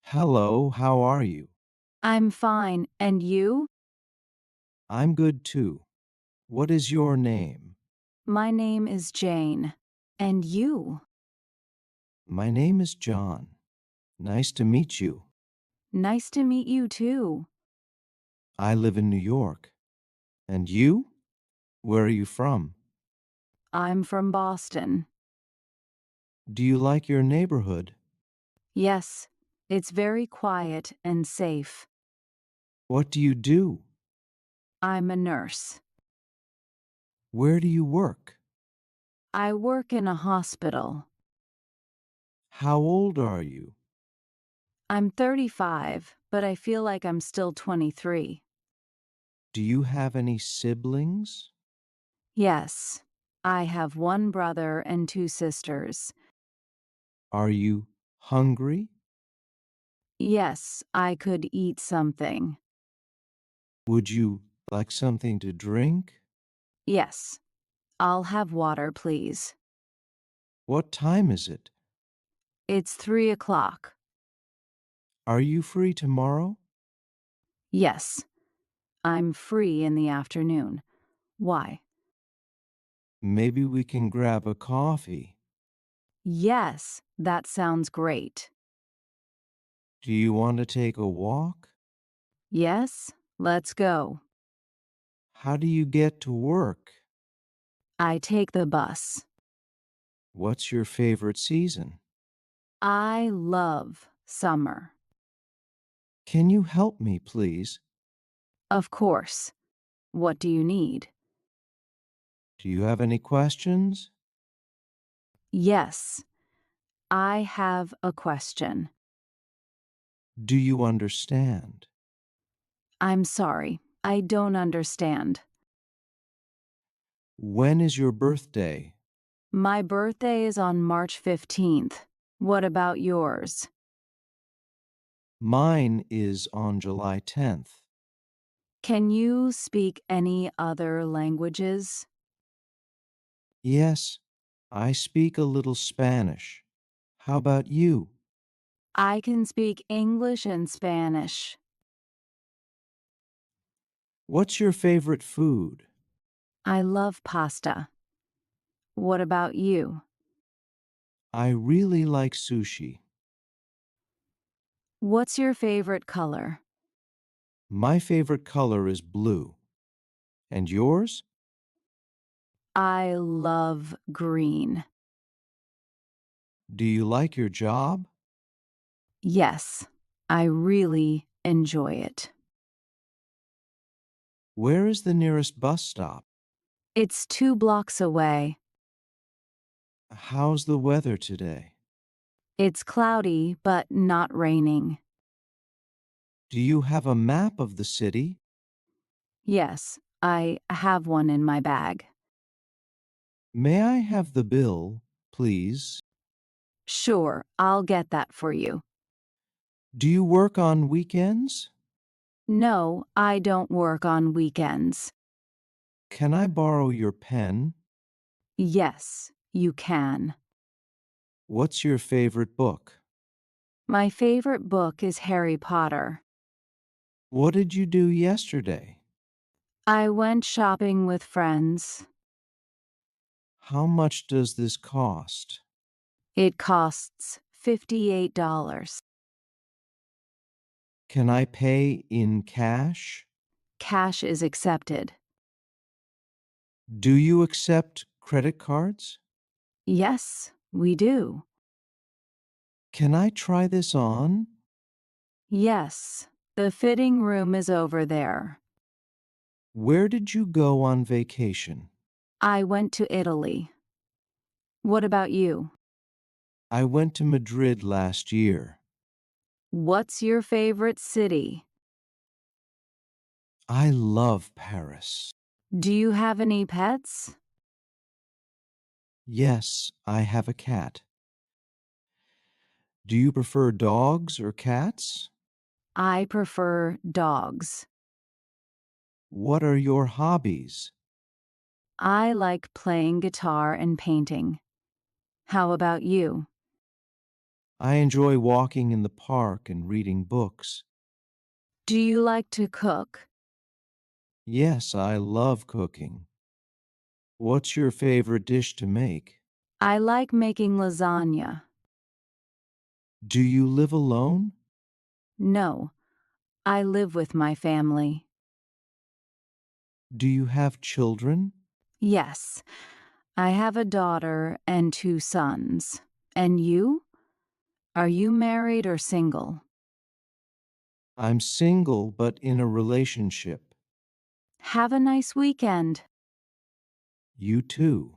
Hello, how are you? I'm fine. And you? I'm good too. What is your name? My name is Jane. And you? My name is John. Nice to meet you. Nice to meet you too. I live in New York. And you? Where are you from? I'm from Boston. Do you like your neighborhood? Yes, it's very quiet and safe. What do you do? I'm a nurse. Where do you work? I work in a hospital. How old are you? I'm 35, but I feel like I'm still 23. Do you have any siblings? Yes, I have one brother and two sisters. Are you hungry? Yes, I could eat something. Would you like something to drink? Yes, I'll have water, please. What time is it? It's 3 o'clock. Are you free tomorrow? Yes, I'm free in the afternoon. Why? Maybe we can grab a coffee. Yes, that sounds great. Do you want to take a walk? Yes, let's go. How do you get to work? I take the bus. What's your favorite season? I love summer. Can you help me, please? Of course. What do you need? Do you have any questions? Yes, I have a question. Do you understand? I'm sorry, I don't understand. When is your birthday? My birthday is on March 15th. What about yours? Mine is on July 10th. Can you speak any other languages? Yes, I speak a little Spanish. How about you? I can speak English and Spanish. What's your favorite food? I love pasta. What about you? I really like sushi. What's your favorite color? My favorite color is blue. And yours? I love green. Do you like your job? Yes, I really enjoy it. Where is the nearest bus stop? It's 2 blocks away. How's the weather today? It's cloudy, but not raining. Do you have a map of the city? Yes, I have one in my bag. May I have the bill, please? Sure, I'll get that for you. Do you work on weekends? No, I don't work on weekends. Can I borrow your pen? Yes, you can. What's your favorite book? My favorite book is Harry Potter. What did you do yesterday? I went shopping with friends. How much does this cost? It costs $58. Can I pay in cash? Cash is accepted. Do you accept credit cards? Yes, we do. Can I try this on? Yes, the fitting room is over there. Where did you go on vacation? I went to Italy. What about you? I went to Madrid last year. What's your favorite city? I love Paris. Do you have any pets? Yes, I have a cat. Do you prefer dogs or cats? I prefer dogs. What are your hobbies? I like playing guitar and painting. How about you? I enjoy walking in the park and reading books. Do you like to cook? Yes, I love cooking. What's your favorite dish to make? I like making lasagna. Do you live alone? No, I live with my family. Do you have children? Yes, I have a daughter and two sons. And you? Are you married or single? I'm single but in a relationship. Have a nice weekend. You too.